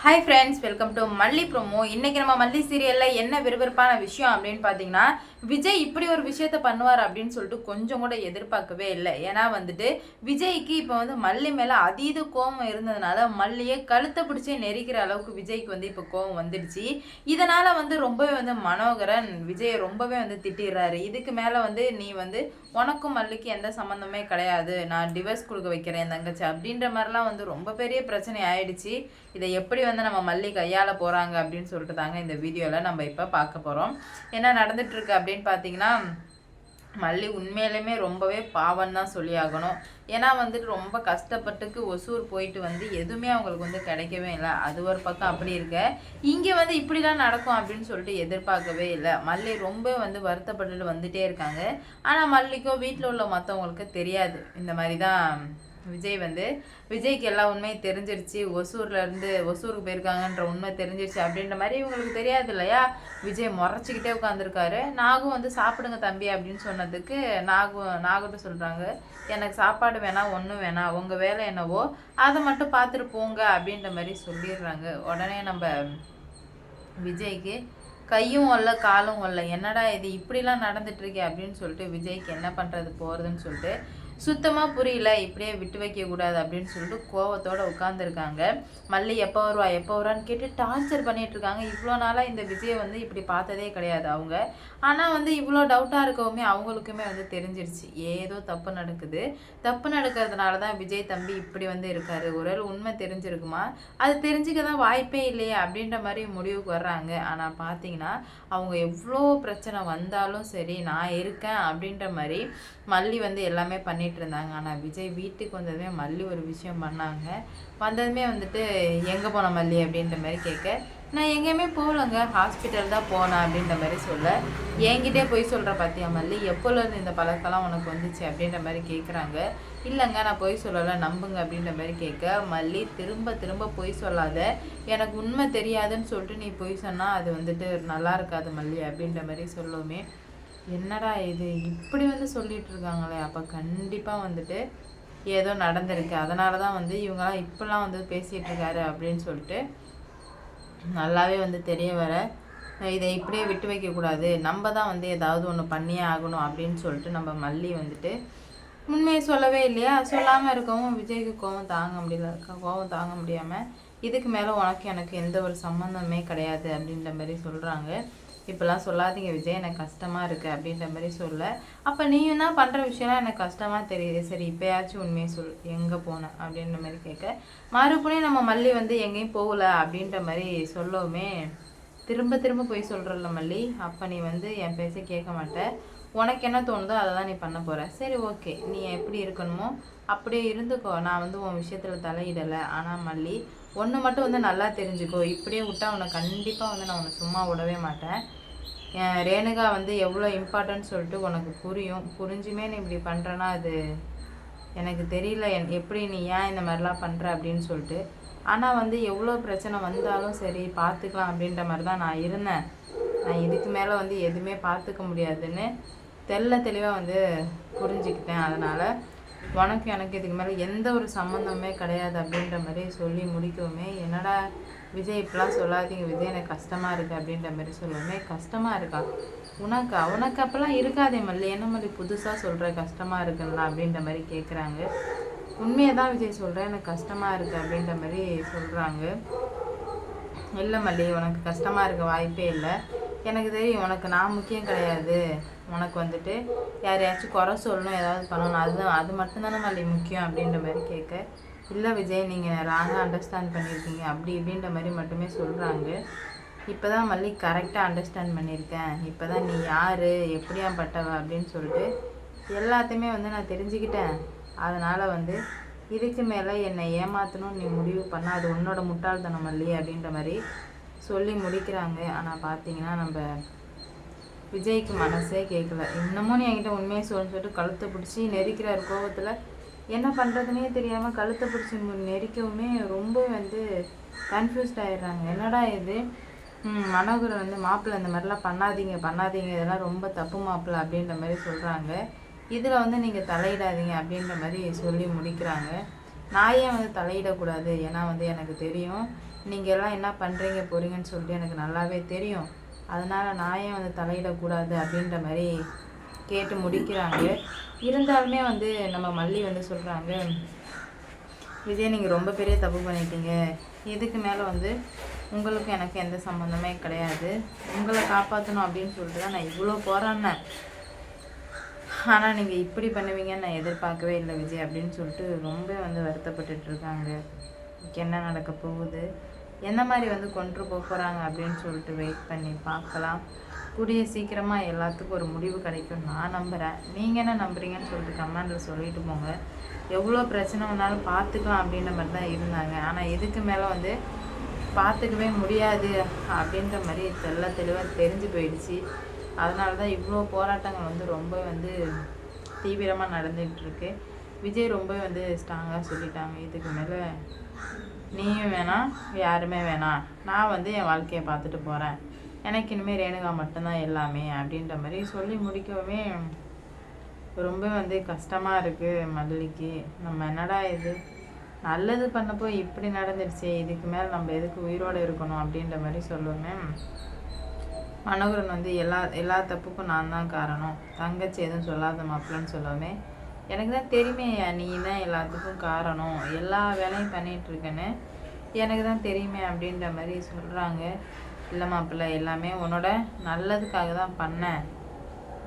Hi friends, welcome to மல்லி promo. இன்னைக்கு நம்ம மல்லி சீரியலில் என்ன விறுவிறுப்பான விஷயம் அப்படின்னு பார்த்தீங்கன்னா, விஜய் இப்படி ஒரு விஷயத்த பண்ணுவார் அப்படின்னு சொல்லிட்டு கொஞ்சம் கூட எதிர்பார்க்கவே இல்லை. ஏன்னா விஜய்க்கு இப்போ மல்லி மேலே அதீத கோபம் இருந்ததுனால மல்லியை கழுத்தை பிடிச்சே நெரிக்கிற அளவுக்கு விஜய்க்கு இப்போ கோபம் வந்துடுச்சு. இதனால் ரொம்பவே மனோகரன் விஜயை ரொம்பவே திட்டிடுறாரு. இதுக்கு மேலே நீ உனக்கும் மல்லிக்கு எந்த சம்மந்தமே கிடையாது, நான் டிவோர்ஸ் கொடுக்க வைக்கிறேன் தங்கச்சி அப்படின்ற மாதிரிலாம் ரொம்ப பெரிய பிரச்சனை ஆயிடுச்சு. இதை எப்படி நம்ம மல்லி கையாள போகிறாங்க அப்படின்னு சொல்லிட்டு தாங்க இந்த வீடியோவில் நம்ம இப்போ பார்க்க போகிறோம். என்ன நடந்துட்டுருக்கு அப்படின்னு பார்த்தீங்கன்னா, மல்லி உண்மையிலுமே ரொம்பவே பாவம் தான் சொல்லி ஆகணும். ஏன்னா ரொம்ப கஷ்டப்பட்டுக்கு ஒசூர் போயிட்டு எதுவுமே அவங்களுக்கு கிடைக்கவே இல்லை. அது ஒரு பக்கம் அப்படி இருக்க, இங்கே இப்படிலாம் நடக்கும் அப்படின்னு சொல்லிட்டு எதிர்பார்க்கவே இல்லை. மல்லி ரொம்ப வருத்தப்பட்டுட்டு வந்துட்டே இருக்காங்க. ஆனால் மல்லிக்கோ வீட்டில் உள்ள மற்றவங்களுக்கு தெரியாது. இந்த மாதிரி தான் விஜய்க்கு எல்லா உண்மையும் தெரிஞ்சிருச்சு. ஒசூருக்கு போயிருக்காங்கன்ற உண்மை தெரிஞ்சிருச்சு அப்படின்ற மாதிரி இவங்களுக்கு தெரியாது இல்லையா. விஜய் முறைச்சிக்கிட்டே உட்காந்துருக்காரு. நாகும் சாப்பிடுங்க தம்பி அப்படின்னு சொன்னதுக்கு நாகிட்ட சொல்கிறாங்க, எனக்கு சாப்பாடு வேணாம், ஒன்றும் வேணாம், உங்கள் வேலை என்னவோ அதை மட்டும் பார்த்துட்டு போங்க அப்படின்ற மாதிரி சொல்லிடுறாங்க. உடனே நம்ம விஜய்க்கு கையும் வரல காலும் வரல, என்னடா இது இப்படிலாம் நடந்துட்டுருக்கே அப்படின்னு சொல்லிட்டு விஜய்க்கு என்ன பண்ணுறது போகிறதுன்னு சொல்லிட்டு சுத்தமாக புரியல. இப்படியே விட்டு வைக்கக்கூடாது அப்படின்னு சொல்லிட்டு கோவத்தோடு உட்காந்துருக்காங்க. மல்லி எப்போ வருவான்னு கேட்டு டார்ச்சர் பண்ணிகிட்ருக்காங்க. இவ்வளோ நாளாக இந்த விஜயை இப்படி பார்த்ததே கிடையாது அவங்க. ஆனால் இவ்வளோ டவுட்டாக இருக்கவுமே அவங்களுக்குமே தெரிஞ்சிருச்சு ஏதோ தப்பு நடக்குது. தப்பு நடக்கிறதுனால தான் விஜய் தம்பி இப்படி இருக்காரு. ஒருவேளை உண்மை தெரிஞ்சிருக்குமா, அது தெரிஞ்சுக்க தான் வாய்ப்பே இல்லையே அப்படின்ற மாதிரி முடிவுக்கு வர்றாங்க. ஆனால் பார்த்தீங்கன்னா அவங்க எவ்வளோ பிரச்சனை வந்தாலும் சரி நான் இருக்கேன் அப்படின்ற மாதிரி மல்லி எல்லாமே பண்ணிட்டு இருந்தாங்க. ஆனால் விஜய் வீட்டுக்கு வந்ததுமே மல்லி ஒரு விஷயம் பண்ணாங்க. வந்ததுமே எங்கே போன மல்லி அப்படின்ற மாதிரி கேட்க, நான் எங்கேயுமே போகலங்க, ஹாஸ்பிட்டல் தான் போனேன் அப்படின்ற மாதிரி சொல்ல, என்கிட்டே போய் சொல்கிற பார்த்தியா மல்லி, எப்போலேருந்து இந்த பழக்கெல்லாம் உனக்கு வந்துச்சு அப்படின்ற மாதிரி கேட்குறாங்க. இல்லைங்க நான் பொய் சொல்லலை, நம்புங்க அப்படின்ற மாதிரி கேட்க, மல்லி திரும்ப திரும்ப பொய் சொல்லாத, எனக்கு உண்மை தெரியாதுன்னு சொல்லிட்டு நீ பொய் சொன்னால் அது நல்லா இருக்காது மல்லி அப்படின்ற மாதிரி சொல்லுவோமே. என்னடா இது இப்படி சொல்லிட்டு இருக்காங்களே, அப்போ கண்டிப்பாக ஏதோ நடந்திருக்கு. அதனால தான் இவங்கெல்லாம் இப்பெல்லாம் பேசிகிட்டு இருக்காரு அப்படின்னு சொல்லிட்டு நல்லாவே தெரிய வர, இதை இப்படியே விட்டு வைக்கக்கூடாது, நம்ம தான் ஏதாவது ஒன்று பண்ணியே ஆகணும் அப்படின்னு சொல்லிட்டு நம்ம மல்லி உண்மையை சொல்லவே இல்லையா. சொல்லாமல் இருக்கவும் விஜய்க்கு கோவம் தாங்க முடியாமல் இதுக்கு மேலே உனக்கு எனக்கு எந்த ஒரு சம்மந்தமே கிடையாது அப்படின்ற மாதிரி சொல்கிறாங்க. இப்போல்லாம் சொல்லாதீங்க விஜய், எனக்கு கஷ்டமாக இருக்குது அப்படின்ற மாதிரி சொல்ல, அப்போ நீயும் தான் பண்ணுற விஷயம்லாம் எனக்கு கஷ்டமாக தெரியுது, சரி இப்போயாச்சும் உண்மையை சொல், எங்கே போனேன் அப்படின்ற மாதிரி கேட்க, மறுபடியும் நம்ம மல்லி எங்கேயும் போகல அப்படின்ற மாதிரி சொல்லவுமே, திரும்ப திரும்ப போய் சொல்கிறல்ல மல்லி, அப்போ நீ என் பேச்சை கேட்க மாட்டேன், உனக்கு என்ன தோணுதோ அதை தான் நீ பண்ண போகிற, சரி ஓகே நீ எப்படி இருக்கணுமோ அப்படியே இருந்துக்கோ, நான் உன் விஷயத்தில் தலையிடலை. ஆனால் மல்லி ஒன்று மட்டும் நல்லா தெரிஞ்சுக்கோ, இப்படியே விட்டா உன்னை கண்டிப்பாக நான் உன்னை சும்மா விடவே மாட்டேன். ரேணுகா எவ்வளோ இம்பார்ட்டன்ட் சொல்லிட்டு உனக்கு புரிஞ்சுமே நீ இப்படி பண்ணுறேன்னா அது எனக்கு தெரியல, எப்படி நீ ஏன் இந்த மாதிரிலாம் பண்ணுற அப்படின்னு சொல்லிட்டு. ஆனால் எவ்வளோ பிரச்சனை வந்தாலும் சரி பார்த்துக்கலாம் அப்படின்ற மாதிரி தான் நான் இருந்தேன். நான் இதுக்கு மேலே எதுவுமே பார்த்துக்க முடியாதுன்னு தெளிவாக புரிஞ்சுக்கிட்டேன். அதனால் உனக்கு எனக்கு இதுக்கு மேலே எந்த ஒரு சம்மந்தமே கிடையாது அப்படின்ற மாதிரி சொல்லி முடிக்கவுமே, என்னடா விஜய் இப்படிலாம் சொல்லாதீங்க விஜய், எனக்கு கஷ்டமாக இருக்குது அப்படின்ற மாதிரி சொல்லுவோமே, கஷ்டமாக இருக்கா உனக்கு அப்போல்லாம் இருக்காதே மல்லி, என்ன மல்லி புதுசாக சொல்கிற கஷ்டமாக இருக்குங்களா அப்படின்ற மாதிரி கேட்குறாங்க. உண்மையை தான் விஜய் சொல்கிறேன், எனக்கு கஷ்டமாக இருக்குது அப்படின்ற மாதிரி சொல்கிறாங்க. இல்லை மல்லி உனக்கு கஷ்டமாக இருக்க வாய்ப்பே இல்லை, எனக்கு தெரியும் உனக்கு நான் முக்கியம் கிடையாது, உனக்கு யாரையாச்சும் குறை சொல்லணும் ஏதாவது பண்ணணும், அது மட்டும்தானே மல்லி முக்கியம் அப்படின்ற மாதிரி கேட்க, இல்லை விஜய் நீங்கள் ராங்காக அண்டர்ஸ்டாண்ட் பண்ணியிருக்கீங்க அப்படி இப்படின்ற மாதிரி மட்டுமே சொல்கிறாங்க. இப்போ தான் மல்லி கரெக்டாக அண்டர்ஸ்டாண்ட் பண்ணியிருக்கேன், இப்போ தான் நீ யார் எப்படியாப்பட்டவ அப்படின்னு சொல்லிட்டு எல்லாத்தையுமே நான் தெரிஞ்சுக்கிட்டேன். அதனால் இதுக்கு மேலே என்னை ஏமாற்றணும்னு நீ முடிவு பண்ணால் அது உன்னோட முட்டாள்தனம் மல்லி அப்படின்ற மாதிரி சொல்லி முடிக்கிறாங்க. ஆனால் பார்த்தீங்கன்னா நம்ம விஜய்க்கு மனசே கேட்கல. இன்னமும் நீ என்கிட்ட உண்மையை சொல்லிட்டு கழுத்தை பிடிச்சி நெரிக்கிறார் கோபத்தில். என்ன பண்ணுறதுனே தெரியாமல் கழுத்தை பிடிச்சி நெரிக்கவுமே ரொம்ப கன்ஃபியூஸ்ட் ஆகிடுறாங்க. என்னடா இது, மனோகர் மாப்பிள்ளை இந்த மாதிரிலாம் பண்ணாதீங்க இதெல்லாம் ரொம்ப தப்பு மாப்பிள்ளை அப்படின்ற மாதிரி சொல்கிறாங்க. இதில் நீங்கள் தலையிடாதீங்க அப்படின்ற மாதிரி சொல்லி முடிக்கிறாங்க. நான் ஏன் தலையிடக்கூடாது, ஏன்னா எனக்கு தெரியும் நீங்கள் எல்லாம் என்ன பண்ணுறீங்க போகிறீங்கன்னு சொல்லிட்டு எனக்கு நல்லாவே தெரியும். அதனால் நான் ஏன் வந்து தலையிடக்கூடாது அப்படின்ற மாதிரி கேட்டு முடிக்கிறாங்க. இருந்தாலுமே வந்து நம்ம மல்லி வந்து சொல்கிறாங்க, விஜய் நீங்கள் ரொம்ப பெரிய தப்பு பண்ணிட்டீங்க. இதுக்கு மேலே வந்து உங்களுக்கும் எனக்கு எந்த சம்மந்தமே கிடையாது. உங்களை காப்பாற்றணும் அப்படின்னு சொல்லிட்டு தான் நான் இவ்வளோ போராடினேன். ஆனால் நீங்கள் இப்படி பண்ணுவீங்கன்னு நான் எதிர்பார்க்கவே இல்லை விஜய் அப்படின்னு சொல்லிட்டு ரொம்ப வந்து வருத்தப்பட்டுட்டு இருக்காங்க. என்ன நடக்க போகுது, என்ன மாதிரி வந்து கொண்டு போக போகிறாங்க அப்படின்னு சொல்லிட்டு வெயிட் பண்ணி பார்க்கலாம். கூடிய சீக்கிரமாக எல்லாத்துக்கும் ஒரு முடிவு கிடைக்கும் நான் நம்புகிறேன். நீங்கள் என்ன நம்புறீங்கன்னு சொல்லிட்டு கமெண்டில் சொல்லிட்டு போங்க. எவ்வளோ பிரச்சனை வந்தாலும் பார்த்துக்கலாம் அப்படின்ற மாதிரி தான் இருந்தாங்க. ஆனால் இதுக்கு மேலே வந்து பார்த்துக்கவே முடியாது அப்படின்ற மாதிரி தெளிவாக தெரிஞ்சு போயிடுச்சு. அதனால தான் இவ்வளோ போராட்டங்கள் வந்து ரொம்ப வந்து தீவிரமாக நடந்துகிட்ருக்கு. விஜய் ரொம்ப வந்து ஸ்ட்ராங்காக சொல்லிட்டாங்க, இதுக்கு மேலே நீயும் வேணாம் யாருமே வேணாம், நான் வந்து என் வாழ்க்கையை பார்த்துட்டு போகிறேன், எனக்கு இனிமேல் ரேணுகா மட்டும்தான் எல்லாமே அப்படின்ற மாதிரி சொல்லி முடிக்கவே ரொம்ப வந்து கஷ்டமாக இருக்குது மல்லிக்கு. நம்ம என்னடா இது நல்லது பண்ணப்போ இப்படி நடந்துடுச்சு, இதுக்கு மேலே நம்ம எதுக்கு உயிரோடு இருக்கணும் அப்படின்ற மாதிரி சொல்லுவேன். மனோகரன் வந்து எல்லா தப்புக்கும் நான் தான் காரணம், தங்கச்சி எதுவும் சொல்லாத மாப்பிள்ளன்னு சொல்லவே, எனக்கு தான் தெரியுமே நீ தான் எல்லாத்துக்கும் காரணம், எல்லா வேலையும் பண்ணிகிட்ருக்கேன்னு எனக்கு தான் தெரியுமே அப்படின்ற மாதிரி சொல்கிறாங்க. இல்லை மாப்பிள்ளை, எல்லாமே உன்னோட நல்லதுக்காக தான் பண்ணேன்,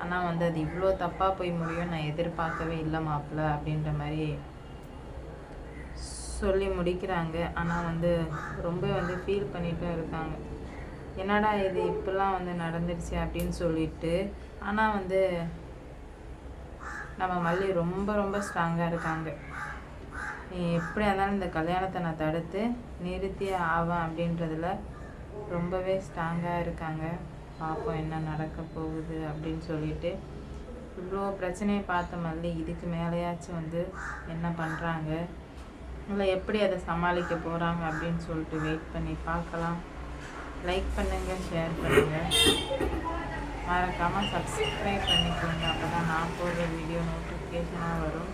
ஆனால் வந்து அது இவ்வளோ தப்பாக போய் முடியும் நான் எதிர்பார்க்கவே இல்லை மாப்பிள்ளை அப்படின்ற மாதிரி சொல்லி முடிக்கிறாங்க. ஆனால் வந்து ரொம்ப வந்து ஃபீல் பண்ணிட்டும் இருக்காங்க, என்னடா இது இப்படிலாம் வந்து நடந்துடுச்சு அப்படின்னு சொல்லிட்டு. ஆனால் வந்து நம்ம மல்லி ரொம்ப ஸ்ட்ராங்காக இருக்காங்க. எப்படியா இருந்தாலும் இந்த கல்யாணத்தை நான் தடுத்து நிறுத்தியே ஆவேன் அப்படின்றதுல ரொம்பவே ஸ்ட்ராங்காக இருக்காங்க. பார்ப்போம் என்ன நடக்க போகுது அப்படின்னு சொல்லிட்டு. இவ்வளோ பிரச்சனையை பார்த்த மல்லி இதுக்கு மேலேயாச்சும் வந்து என்ன பண்ணுறாங்க, இல்லை எப்படி அதை சமாளிக்க போகிறாங்க அப்படின்னு சொல்லிட்டு வெயிட் பண்ணி பார்க்கலாம். லைக் பண்ணுங்கள், ஷேர் பண்ணுங்கள், மறக்காமல் சப்ஸ்கிரைப் பண்ணிக்கோங்க. அப்போ தான் நான் போடுற வீடியோ நோட்டிஃபிகேஷனாக வரும்.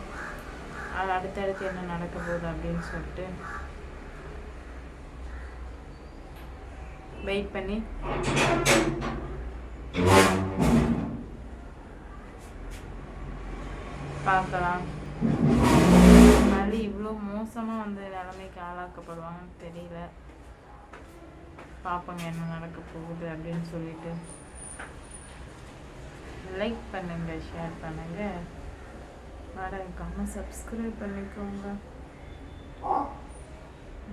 அது அடுத்தடுத்து என்ன நடக்க போகுது அப்படின்னு சொல்லிட்டு வெயிட் பண்ணி பார்க்கலாம். மறுபடியும் இவ்வளோ மோசமாக வந்து நிலைமைக்கு ஆளாக்கப்படுவாங்கன்னு தெரியல. பார்ப்போங்க என்ன நடக்க போகுது அப்படின்னு சொல்லிட்டு. லைக் பண்ணுங்கள், ஷேர் பண்ணுங்கள், மறக்காமல் சப்ஸ்கிரைப் பண்ணிக்கோங்க.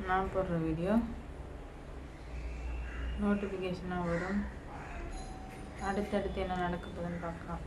நான் போடுற வீடியோ நோட்டிஃபிகேஷனாக வரும். அடுத்தடுத்து என்ன நடக்க போகுதுன்னு பார்க்கலாம்.